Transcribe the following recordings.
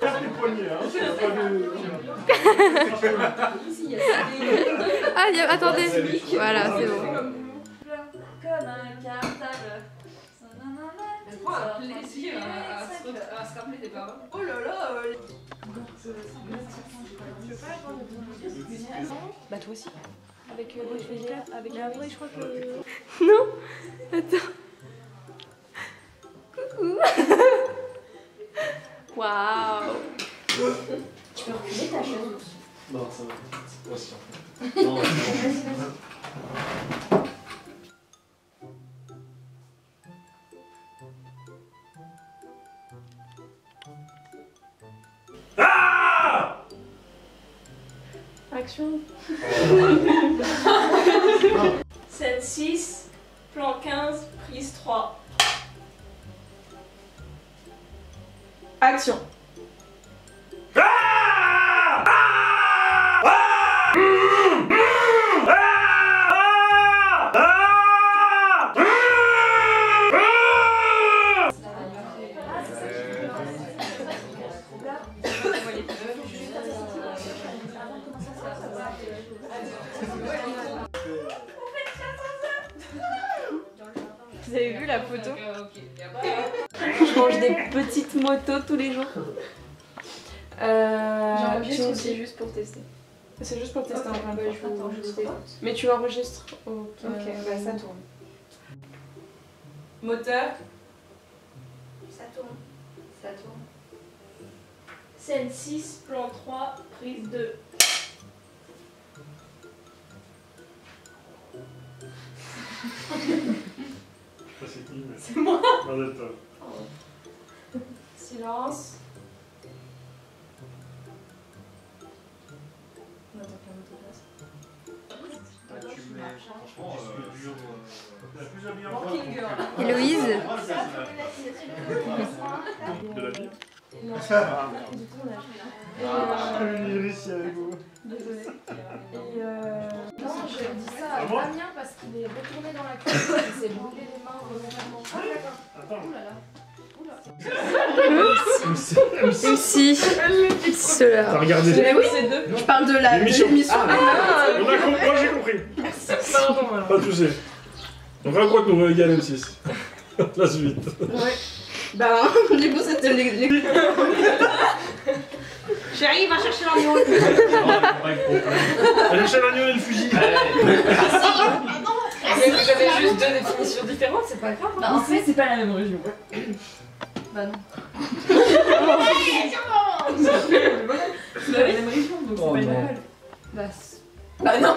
Garde les poignets, hein. Ah, attendez. Voilà, c'est bon. Comme un cartable. Elle prend un plaisir à se rappeler des paroles. Oh là là. Bah toi aussi. Avec avec la vraie, je crois que. Non. Attends. Coucou. Waouh. Tu peux reculer ta chaise. Non, ça va. C'est pas sûr. Non, c'est bon. Action. Scène 6, plan 15, prise 3. Action. Vous avez vu la photo? Je mange des petites motos tous les jours. J'enregistre aussi juste pour tester. C'est juste pour tester un peu. Je vais t'enregistrer. Mais tu enregistres. Ok, bah ça tourne. Moteur. Ça tourne. Ça tourne. Scène 6, plan 3, prise 2. C'est qui, mais... C'est moi. Arrête-toi. Silence. Héloïse. De la vie. Iris, avec vous. Désolée. Et non, je dis ça à Damien parce qu'il est retourné dans la cuisine, il s'est brûlé les mains volontairement. Ah d'accord. Attends. Ouh là là. MC. Cela. T'as regardé. C'est deux. Je parle de l'émission. Moi j'ai compris. Pardon alors. Pas touché. Donc raconte-nous, égal M6. La suite. Ouais. Bah, du coup, c'était les. Chérie, va chercher l'agneau. Allez chercher l'agneau et le fusil. Mais vous avez juste deux définitions différentes, c'est pas grave. Bah, en fait, c'est pas la même région. bah non. C'est la même région, donc c'est pas une école. Bah non.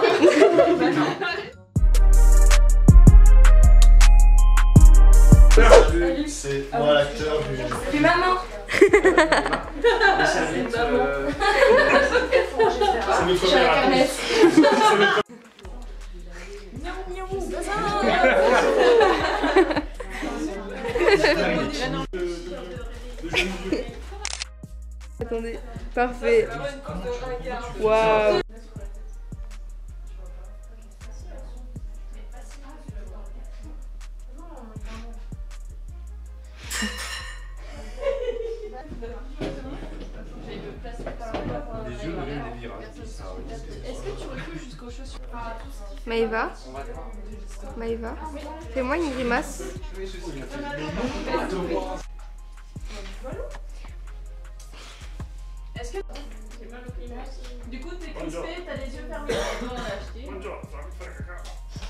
C'est moi l'acteur du. Puis maman. Le service. C'est notre mère à tous. Attendez. Parfait. Waouh. Les yeux deviennent des virages. Est-ce que tu recules jusqu'aux chaussures? Maëva. Maëva. Fais-moi une grimace. Est-ce que... Du coup, t'es crispé, t'as les yeux fermés. Non, on l'a acheté.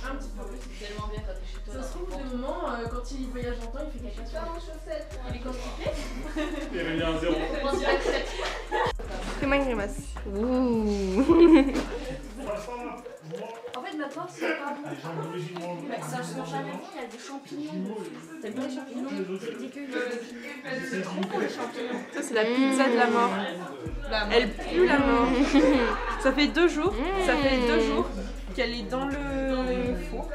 Un petit peu. C'est tellement bien quand t'es chez toi. Ça se trouve, des moments, quand il voyage en temps, il fait quelque chose. Il est constipé. Il revient à zéro. Fais-moi une grimace. Ouh. En fait, maintenant, c'est pas bon. Bah, ça change jamais bon, il y a des champignons. T'aimes bien les champignons? C'est dégueulasse. C'est trop bon les champignons. Ça, c'est la pizza de la mort. Elle pue la mort. Ça fait 2 jours. Ça fait 2 jours qu'elle est dans le four.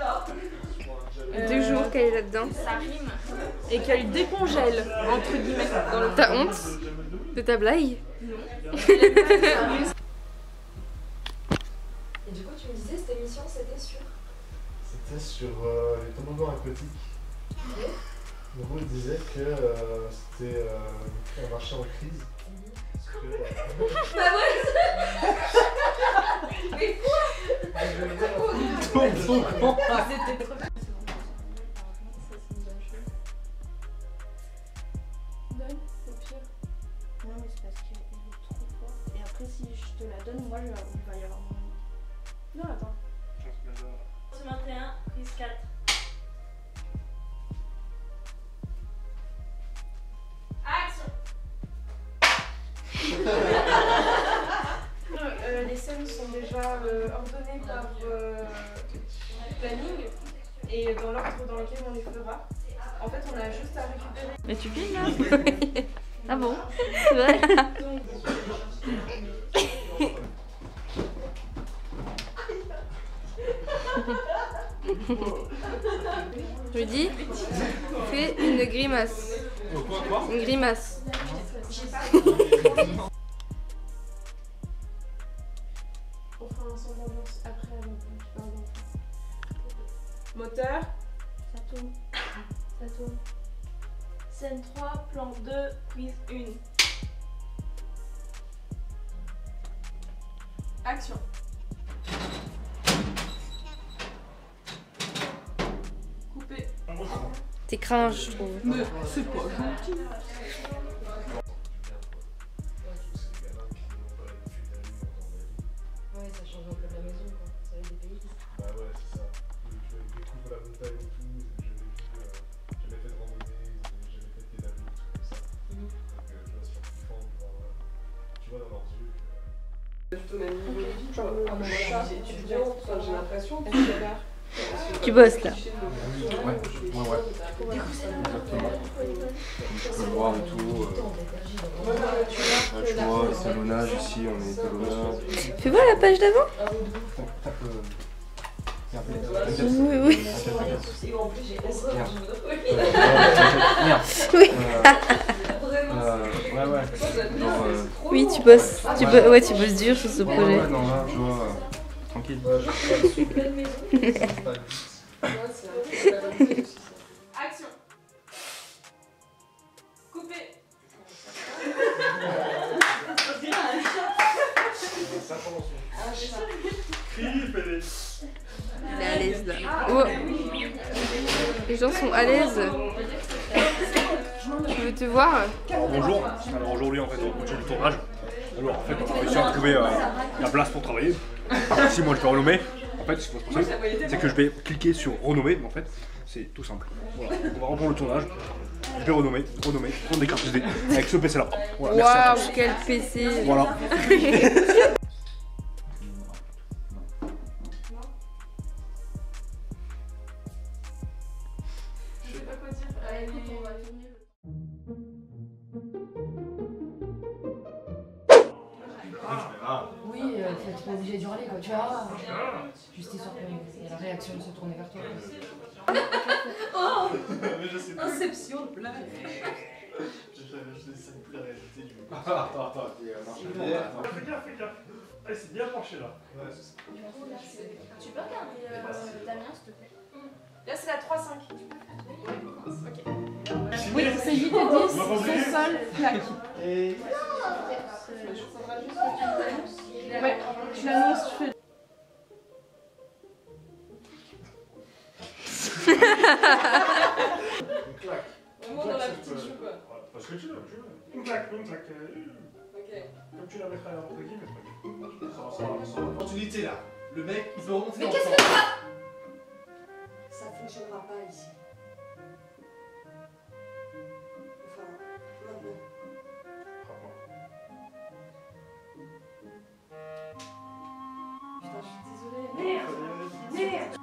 2 jours qu'elle est là-dedans. Ça rime. Et qu'elle décongèle, entre guillemets, dans le T'as honte de ta blague? Et du coup, tu me disais, cette émission, c'était sur... C'était sur les toboggans aquatiques. gros, il disait que c'était un marché en crise. Bah ouais. Mais quoi? C'était trop bien. Donne, au pire. Non, mais c'est parce qu'elle est trop forte. Et après, si je te la donne, moi, il va y avoir mon. Non, attends. 21, prise 4. Action. Les scènes sont déjà ordonnées par planning et dans l'ordre dans lequel on les fera. En fait, on a juste à récupérer. Mais tu filmes là? Ah bon? C'est vrai? Je lui dis, fais une grimace. Quoi? Une grimace. On fera un son d'ambiance après avant que tu parles d'enfant. Moteur. Ça tourne. Ça tourne. Scène 3, plan 2, prise 1. Action. Coupé. T'es cringe, je trouve. Mais c'est pas gentil. Ouais, ça change un peu de la maison, quoi. Ça va être des pays. Bah ouais, c'est ça. Tu découvres la montagne et tout, jamais fait de randonnée, jamais fait de pédalo, tout comme ça. Donc je vois, c'est kiffant de voir, tu vois dans leurs yeux. Plutôt même niveau de vie, genre un chat étudiant, enfin, j'ai l'impression que tu galères. Tu bosses là. Ouais. Exactement. Je peux le voir et tout. Tu vois, étalonnage ici, on est étalonnage. Fais voir la page d'avant. Oui, oui. Oui, tu bosses. Ouais, tu bosses dur sur ce projet. Ouais, non, là, je vois. Tranquille. Action. Coupé. Il est à l'aise là. Oh. Les gens sont à l'aise. Je veux te voir. Alors bonjour, alors aujourd'hui en fait on continue le tournage. Alors en fait on va essayer de trouver la place pour travailler. Si moi je vais renommer, en fait ce qu'il faut se passer, c'est que je vais cliquer sur renommer, mais en fait c'est tout simple. Voilà, donc on va reprendre le tournage. Je vais renommer, prendre des cartes SD avec ce PC là. Voilà, merci à Waouh, tous. quel PC. Voilà. Je sais pas quoi dire. Écoute, on va tourner le. Oui, t'es pas obligé d'y hurler, quoi. Tu vois, juste histoire que la réaction se tourne vers toi. Oh. Mais je sais plus. Inception de blague. Je sais plus la réalité du coup. Attends. Fais gaffe. Allez, c'est bien penché là. Ouais, c'est ça. Tu peux regarder Damien, s'il te plaît? Là, c'est la 3-5. Oui, c'est 8 et 10, son sol, plaque. Et... Faudra juste que tu l'annonces. Ouais, tu l'annonces, tu fais. Une claque. Vraiment dans la petite joue, quoi. Parce que tu veux. Une claque. Ok. Comme tu la mettrais entre guillemets. Opportunité là. Le mec, il peut remonter. Mais qu'est-ce que ça fonctionnera pas ici. Enfin, maintenant. Putain, je suis désolée. Merde.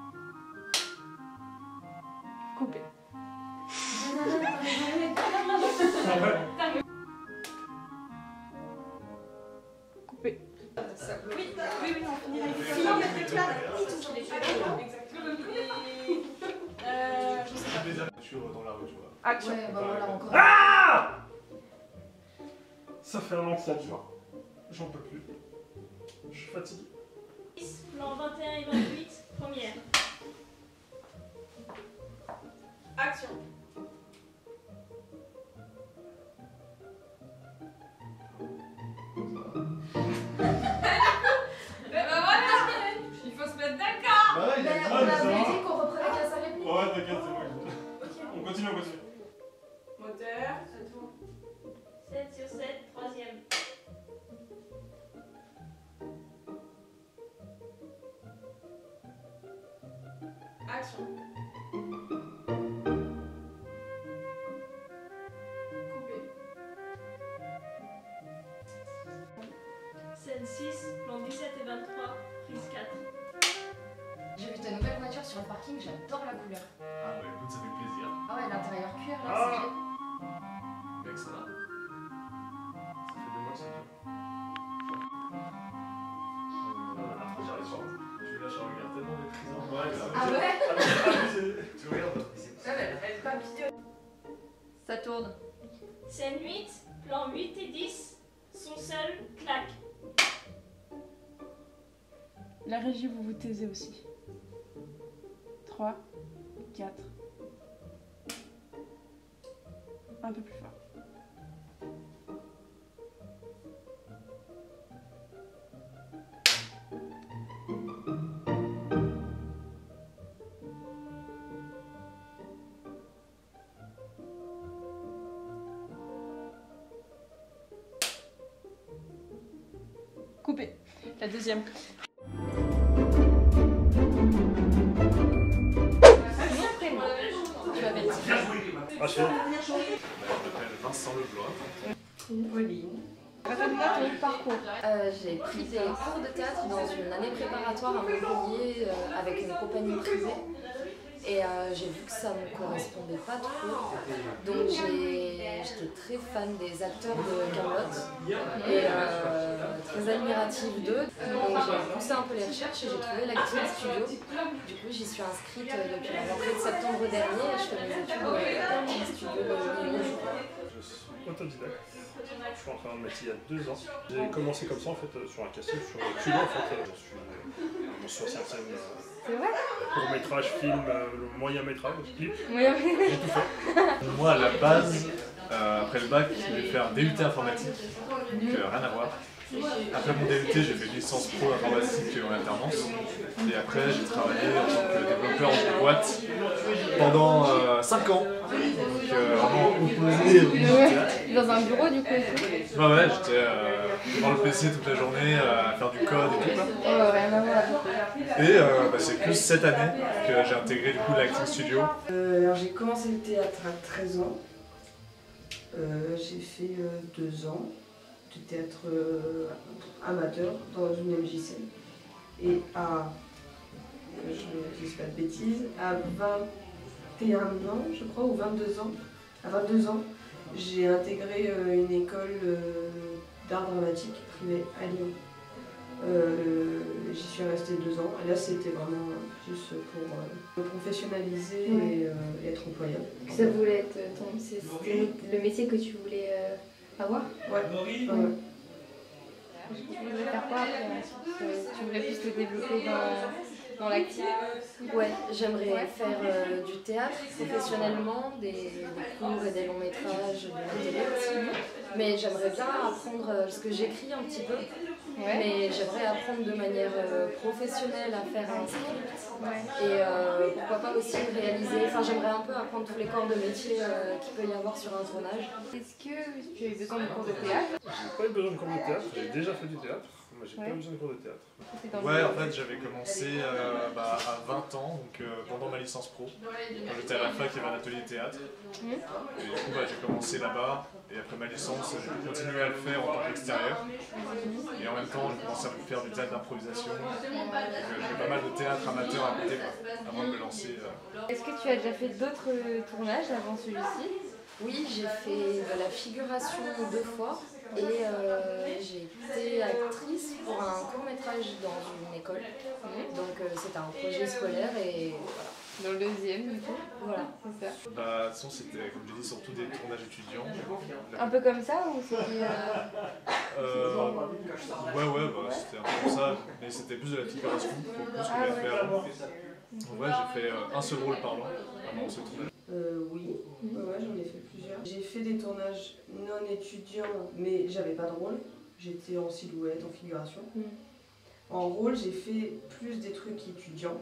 Coupé. Coupé. Oui, on finit avec ça. Non, mais c'est clair. Exactement. Je sais pas. Des aventures dans la rue, tu vois. Action. Ouais, bah voilà, encore. Ça fait un an que ça dure. J'en peux plus. Je suis fatigué. Plan 21 et 28, première. Action. On continue. Moteur. 7 sur 7, troisième. Action. Coupé. Scène 6, plan 17 et 23, prise 4. J'ai vu ta nouvelle voiture sur le parking, j'adore la couleur. Ah bah écoute, ça fait plaisir. Ah ouais, l'intérieur cuir là, Ah. c'est Mec, ça va. Ça fait 2 mois que c'est dur. J'arrive pas. Tu lâches un regard tellement méprisant. Ouais, ça Ah ouais. Tu regardes. Elle est pas vidéo. Ça tourne. Scène 8, plan 8 et 10, son seul, claque. La régie, vous vous taisez aussi. 3, 4. Un peu plus fort. Coupé. La deuxième. Tu m'appelles Rachel. Je m'appelle Vincent Leblois. Pauline. Raconte-moi ton parcours. J'ai pris des cours de théâtre dans une année préparatoire à Montpellier avec une compagnie privée. Et j'ai vu que ça ne me correspondait pas trop. Donc j'étais très fan des acteurs de Camelot et très admirative d'eux. Donc j'ai poussé un peu les recherches et j'ai trouvé l'Acting Studio. Du coup j'y suis inscrite depuis la rentrée de septembre dernier et je fais mes études à l'Acting Studio de Limoges. Je suis autodidacte. Je suis en train de mettre il y a 2 ans. J'ai commencé comme ça en fait sur un casting, sur le culot en fait. Je suis 60e court métrage, film, moyen métrage, clip. J'ai tout fait. Moi, à la base, après le bac, je vais faire un DUT informatique, donc rien à voir. Après mon DUT, j'ai fait une licence pro informatique en alternance. Et après, j'ai travaillé en tant que développeur dans une boîte pendant 5 ans. Donc vraiment opposé au théâtre. Dans un bureau du coup. Ouais, j'étais devant le PC toute la journée à faire du code et tout. Là. Oh, rien à voir. Et c'est plus cette année que j'ai intégré du coup l'Acting Studio. Alors j'ai commencé le théâtre à 13 ans. J'ai fait 2 ans de théâtre amateur dans une MJC. Et à, je ne dis pas de bêtises, à 21 ans, je crois, ou 22 ans, à 22 ans, j'ai intégré une école d'art dramatique privée à Lyon. J'y suis restée 2 ans. Et là, c'était vraiment plus pour me professionnaliser et être employable. Ça voulait être c'était le métier que tu voulais avoir? Ouais. Tu voudrais faire quoi après? Tu voudrais plus te développer dans l'acting? Ouais, j'aimerais faire du théâtre professionnellement, des courts et des longs métrages, de la télé aussi. Mais j'aimerais bien apprendre, parce que j'écris un petit peu, mais j'aimerais apprendre de manière professionnelle à faire un script. Et pourquoi pas aussi réaliser, enfin j'aimerais un peu apprendre tous les corps de métier qu'il peut y avoir sur un tournage. Est-ce que tu as eu besoin de cours de théâtre? J'ai pas eu besoin de cours de théâtre, j'ai déjà fait du théâtre. Moi j'ai pas eu besoin de cours de théâtre. Ouais, en fait j'avais commencé à 20 ans, donc pendant ma licence pro. Quand j'étais à la fac, il y avait un atelier théâtre. Et du coup j'ai commencé là-bas, et après ma licence, j'ai continué à le faire en tant qu'extérieur. Et en même temps, j'ai commencé à faire du théâtre d'improvisation. Donc j'ai fait pas mal de théâtre amateur à côté, avant de me lancer. Est-ce que tu as déjà fait d'autres tournages avant celui-ci? Oui, j'ai fait de la figuration 2 fois. Et j'ai été actrice pour un court-métrage dans une école. Donc c'était un projet scolaire et voilà. Dans le deuxième, du coup. Voilà. C'est ça. Bah, de toute façon, c'était, comme j'ai dit, surtout des tournages étudiants. Un peu comme ça ou c'était... ouais, c'était un peu comme ça, mais c'était plus de la figuration, pour plus que j'ai fait avant. Ouais, j'ai fait un seul rôle parlant avant ce tournage. Oui, j'en ai fait plusieurs. J'ai fait des tournages non étudiants, mais j'avais pas de rôle. J'étais en silhouette, en figuration. En rôle, j'ai fait plus des trucs étudiants.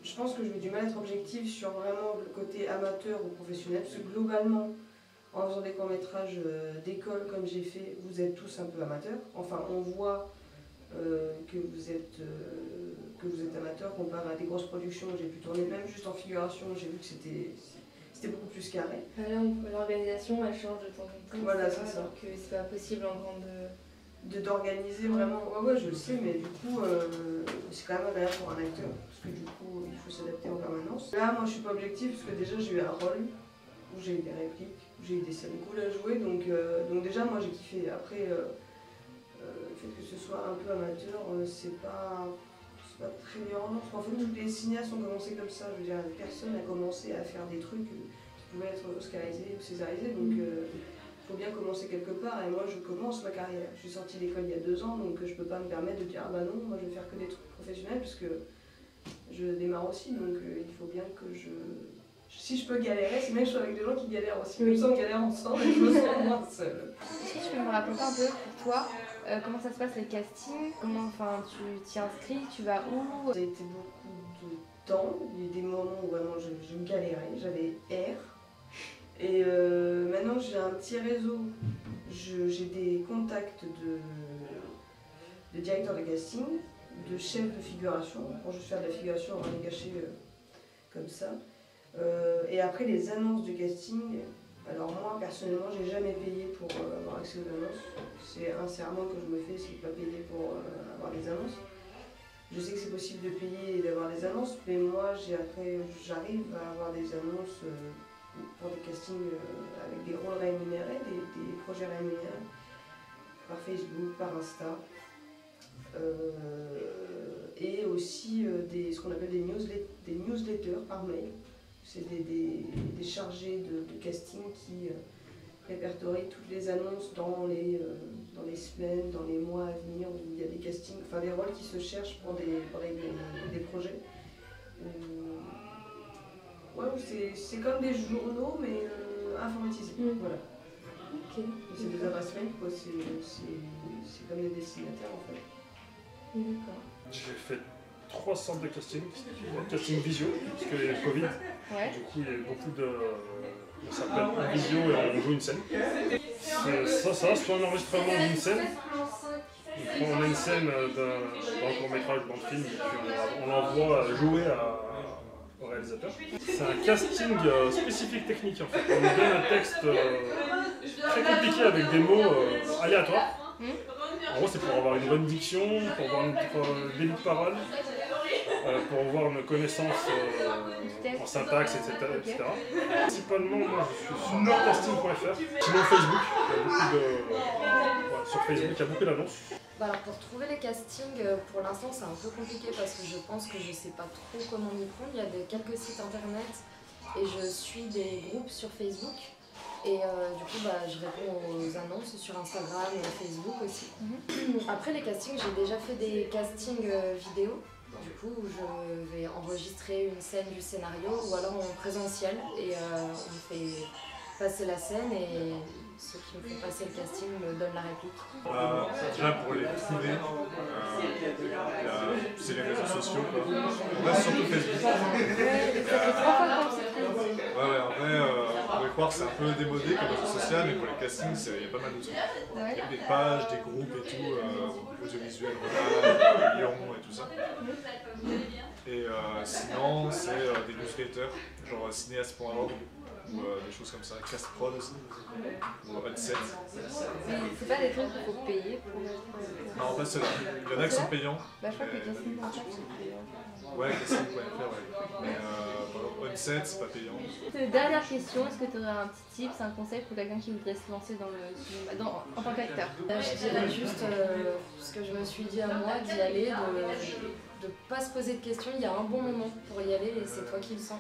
je pense que je vais du mal à être objective sur vraiment le côté amateur ou professionnel, parce que globalement, en faisant des courts-métrages d'école comme j'ai fait, vous êtes tous un peu amateurs. Enfin, on voit que vous êtes amateur comparé à des grosses productions où j'ai pu tourner, même juste en figuration, j'ai vu que c'était beaucoup plus carré. L'organisation, elle change de temps en temps. Voilà, c'est ça. Alors que c'est pas possible en grande... D'organiser vraiment, ouais, je le sais, mais du coup, c'est quand même agréable pour un acteur, parce que du coup, il faut s'adapter en permanence. Là, moi, je suis pas objective, parce que déjà, j'ai eu un rôle, où j'ai eu des répliques, où j'ai eu des scènes cool à jouer, donc déjà, moi, j'ai kiffé. Après, le fait que ce soit un peu amateur, c'est pas très violent, parce qu'en fait, tous les cinéastes ont commencé comme ça. Je veux dire, personne n'a commencé à faire des trucs qui pouvaient être oscarisés ou césarisés, donc il faut bien commencer quelque part. Et moi, je commence ma carrière. Je suis sortie d'école il y a 2 ans, donc je peux pas me permettre de dire ah bah non, moi je vais faire que des trucs professionnels, puisque je démarre aussi, donc il faut bien que si je peux galérer, c'est bien que je sois avec des gens qui galèrent aussi. Comme ça, on galère ensemble et je me sens moins seule. Est-ce que tu peux me raconter un peu pour toi comment ça se passe les castings? Comment tu t'y inscris? Tu vas où? Ça a été beaucoup de temps. Il y a eu des moments où vraiment je galérais. J'avais R. Et maintenant, j'ai un petit réseau. J'ai des contacts de directeurs de casting, de chefs de figuration. Quand je fais de la figuration, on va les gâcher comme ça. Et après, les annonces de casting. Alors moi, personnellement, j'ai jamais payé pour avoir accès aux annonces. C'est un serment que je me fais, c'est de ne pas payer pour avoir des annonces. Je sais que c'est possible de payer et d'avoir des annonces, mais moi, j'arrive à avoir des annonces pour des castings avec des rôles rémunérés, des projets rémunérés, par Facebook, par Insta. Et aussi ce qu'on appelle des newsletters par mail. C'est des chargés de casting qui répertorient toutes les annonces dans les semaines, dans les mois à venir, où il y a des castings, enfin des rôles qui se cherchent pour des projets. Ouais, c'est comme des journaux, mais informatisés. Voilà. Ok. C'est des adresses mail, quoi. C'est comme des destinataires en fait. D'accord. J'ai fait 3 sortes de casting. Casting visio, parce qu'il y a le Covid. Ouais. Du coup, il y a eu beaucoup de. On s'appelle en visio et on joue une scène. C'est soit un enregistrement d'une scène. On a une scène d'un court-métrage, dans le film, et puis on l'envoie jouer au réalisateur. C'est un casting spécifique technique en fait. On nous donne un texte très compliqué avec des mots aléatoires. En gros, c'est pour avoir une bonne diction, pour avoir un débit de parole, pour avoir une connaissance en syntaxe, etc. Principalement, moi, je suis sur nordcasting.fr. Sinon, Facebook, sur Facebook, il y a beaucoup d'annonces. Alors pour trouver les castings, pour l'instant c'est un peu compliqué parce que je pense que je sais pas trop comment m'y prendre. Il y a quelques sites internet et je suis des groupes sur Facebook. Et du coup je réponds aux annonces sur Instagram et Facebook aussi. Après les castings, j'ai déjà fait des castings vidéo. Du coup je vais enregistrer une scène du scénario ou alors en présentiel et on fait passer la scène et ceux qui me font passer le casting me donnent la réplique. Déjà pour les trouver, c'est les réseaux sociaux quoi. On reste surtout Facebook. Ouais, en vrai, on pourrait croire que c'est un peu démodé comme réseau social, mais pour les castings, il y a pas mal de trucs. Il y a des pages, des groupes et tout, audiovisuels, Lyon et tout ça. Et sinon, c'est des newsletters, genre cinéaste.org. Ou des choses comme ça, Castprod aussi, ou Hotset. C'est pas des trucs qu'il faut payer pour... Non, pas ceux-là. Il y en a qui sont payants. Bah, je crois que Casting.fr c'est payant. Ouais, Casting.fr, ouais. Mais Hotset, c'est pas payant. Dernière question, est-ce que tu aurais un petit tips, un conseil pour quelqu'un qui voudrait se lancer dans le cinéma, en tant qu'acteur? Je dirais juste ce que je me suis dit à moi, d'y aller, de pas se poser de questions. Il y a un bon moment pour y aller et c'est toi qui le sens.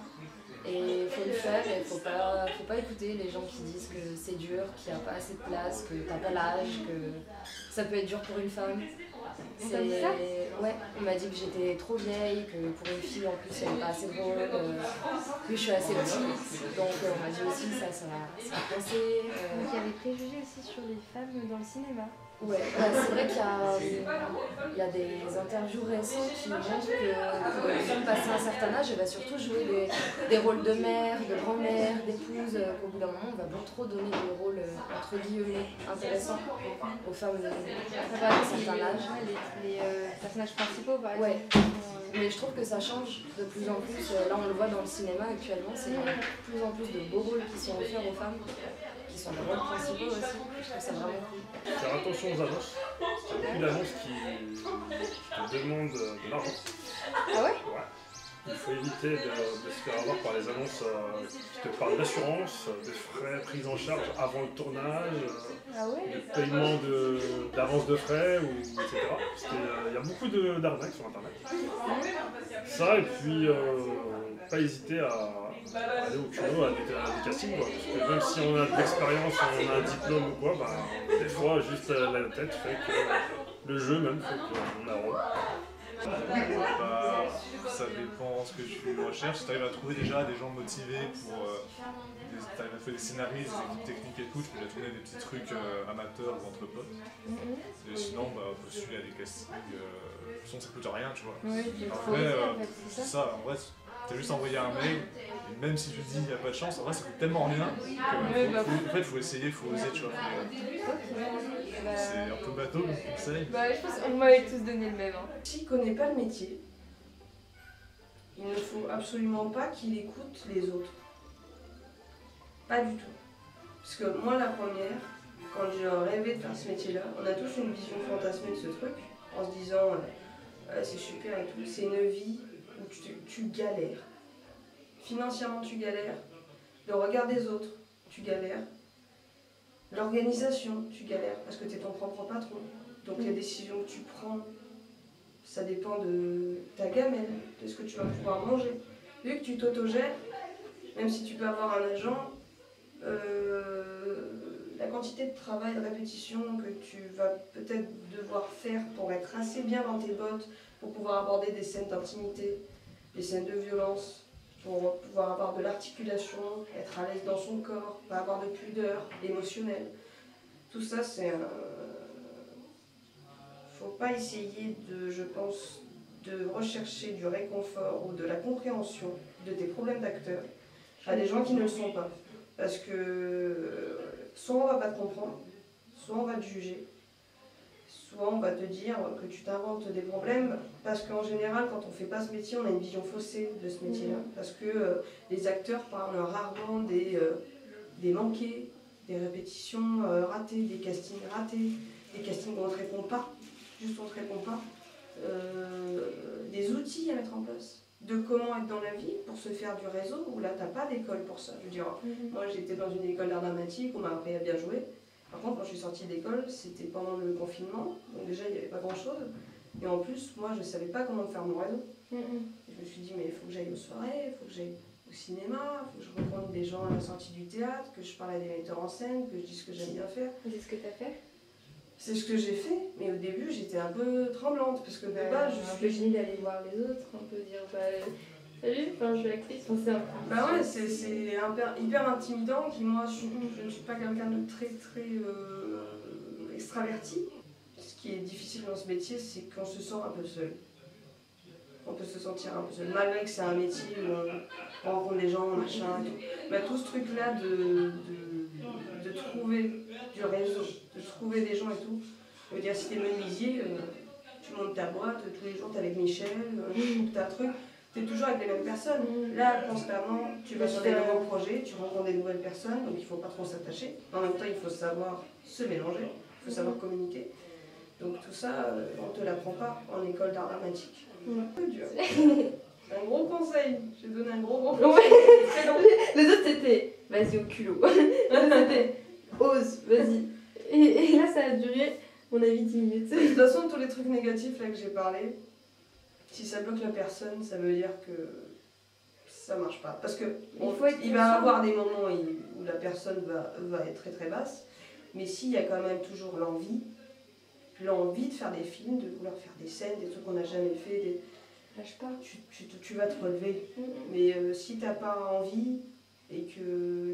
Et il faut le faire et il faut pas écouter les gens qui disent que c'est dur, qu'il n'y a pas assez de place, que t'as pas l'âge, que ça peut être dur pour une femme. Ouais, on m'a dit que j'étais trop vieille, que pour une fille en plus elle n'est pas assez drôle, que je suis assez petite, donc on m'a dit aussi ça va coincer. Donc il y a des préjugés aussi sur les femmes dans le cinéma. Ouais, bah, c'est vrai qu'il y a des interviews récentes qui montrent que les femmes passées un certain âge, elles vont surtout jouer des rôles de mère, de grand-mère, d'épouse, qu'au bout d'un moment, on va pas trop donner des rôles, entre guillemets, intéressants aux femmes d'un certain âge. Les personnages principaux, par exemple. Ouais. Mais je trouve que ça change de plus en plus. Là, on le voit dans le cinéma actuellement, c'est de plus en plus de beaux rôles qui sont offerts aux femmes, qui sont des rôles principaux aussi. Je trouve ça vraiment cool. Faire attention aux annonces. Il y a beaucoup d'annonces qui te demandent de l'argent. Ah ouais? Ouais. Il faut éviter de se faire avoir par les annonces qui te parlent d'assurance, de frais pris en charge avant le tournage, de paiement d'avance de frais, etc. Parce qu'il y a beaucoup d'arnaques sur internet. Ça, et puis pas hésiter à aller au culot, à des castings. Quoi. Parce que même si on a de l'expérience, on a un diplôme ou quoi, bah, des fois juste la tête fait que le jeu même fait qu'on a un rôle. Bah, ça dépend ce que tu recherches. Si tu arrives à trouver déjà des gens motivés pour. Tu arrives à faire des scénaristes, des équipes techniques et tout, tu peux déjà tourner des petits trucs amateurs ou entre potes. Et sinon, bah, postuler à des castings. De toute façon, ça coûte rien, tu vois. Après, c'est ça. En vrai, t'as juste envoyé un mail, et même si tu te dis il n'y a pas de chance, en vrai, ça coûte tellement rien. En fait, il faut essayer, il faut oser, tu vois. C'est un peu bateau comme conseil. Bah, je pense qu'on m'avait tous donné le même. S'il ne connaît pas le métier, il ne faut absolument pas qu'il écoute les autres. Pas du tout. Parce que moi, la première, quand j'ai rêvé de faire ce métier-là, on a tous une vision fantasmée de ce truc, en se disant c'est super et tout. C'est une vie où tu galères. Financièrement, tu galères. Le regard des autres, tu galères. L'organisation, tu galères parce que tu es ton propre patron. Donc les décisions que tu prends, ça dépend de ta gamelle, de ce que tu vas pouvoir manger. Vu que tu t'autogères, même si tu peux avoir un agent, la quantité de travail, de répétition que tu vas peut-être devoir faire pour être assez bien dans tes bottes, pour pouvoir aborder des scènes d'intimité, des scènes de violence, pour pouvoir avoir de l'articulation, être à l'aise dans son corps, pas avoir de pudeur émotionnelle. Tout ça, c'est faut pas essayer de, je pense, de rechercher du réconfort ou de la compréhension de tes problèmes d'acteur à des gens qui ne le sont pas. Parce que soit on va pas te comprendre, soit on va te juger, soit on va te dire que tu t'inventes des problèmes, parce qu'en général, quand on fait pas ce métier, on a une vision faussée de ce métier-là. Parce que les acteurs parlent rarement des manqués, des répétitions ratées, des castings ratés, des castings où on ne te répond pas, juste on ne te répond pas, des outils à mettre en place, de comment être dans la vie pour se faire du réseau, où là t'as pas d'école pour ça. Je veux dire, moi j'étais dans une école d'art dramatique, on m'a appris à bien jouer. Par contre, quand je suis sortie d'école, c'était pendant le confinement, donc déjà il n'y avait pas grand chose. Et en plus, moi je ne savais pas comment faire mon réseau. Je me suis dit, mais il faut que j'aille aux soirées, il faut que j'aille au cinéma, il faut que je rencontre des gens à la sortie du théâtre, que je parle à des metteurs en scène, que je dise ce que j'aime bien faire. C'est ce que tu as fait? C'est ce que j'ai fait, mais au début j'étais un peu tremblante, parce que de base je suis gênée d'aller voir les autres, on peut dire, salut, enfin, je suis actrice, on sait un peu. Bah ouais, c'est hyper intimidant, moi je ne suis pas quelqu'un de très extraverti. Ce qui est difficile dans ce métier, c'est qu'on se sent un peu seul. On peut se sentir un peu seul, malgré que c'est un métier où on rencontre des gens, machin et tout. Bah, tout ce truc-là de trouver du réseau, de trouver des gens et tout. Je veux dire, si t'es menuisier, tu montes ta boîte, tous les jours t'es avec Michel, t'as un truc, t'es toujours avec les mêmes personnes. Là, constamment, tu vas sur des nouveaux projets, tu rencontres des nouvelles personnes, donc il faut pas trop s'attacher. En même temps, il faut savoir se mélanger, il faut savoir communiquer. Donc tout ça, on ne te l'apprend pas en école d'art dramatique. C'est peu dur. C'est un gros conseil. Je vais donner un gros conseil. Très long. Les autres c'était vas-y au culot. C'était ose, vas-y. Et là ça a duré, mon avis, 10 minutes. De toute façon, tous les trucs négatifs là que j'ai parlé, si ça bloque la personne, ça veut dire que ça marche pas. Parce que il va y avoir des moments où la personne va être très très basse, mais s'il y a quand même toujours l'envie de faire des films, de vouloir faire des scènes, des trucs qu'on n'a jamais fait, lâche pas. Tu vas te relever. Mais si t'as pas envie et que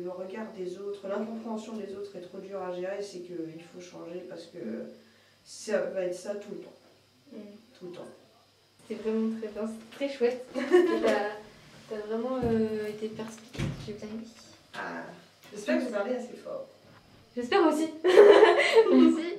le regard des autres, l'incompréhension des autres est trop dur à gérer, c'est qu'il faut changer parce que ça va être ça tout le temps. Tout le temps. C'est vraiment très bien, c'est très chouette. T'as vraiment été perspicace, j'ai bien. Ah, j'espère que je parlais assez fort. J'espère aussi. Moi aussi.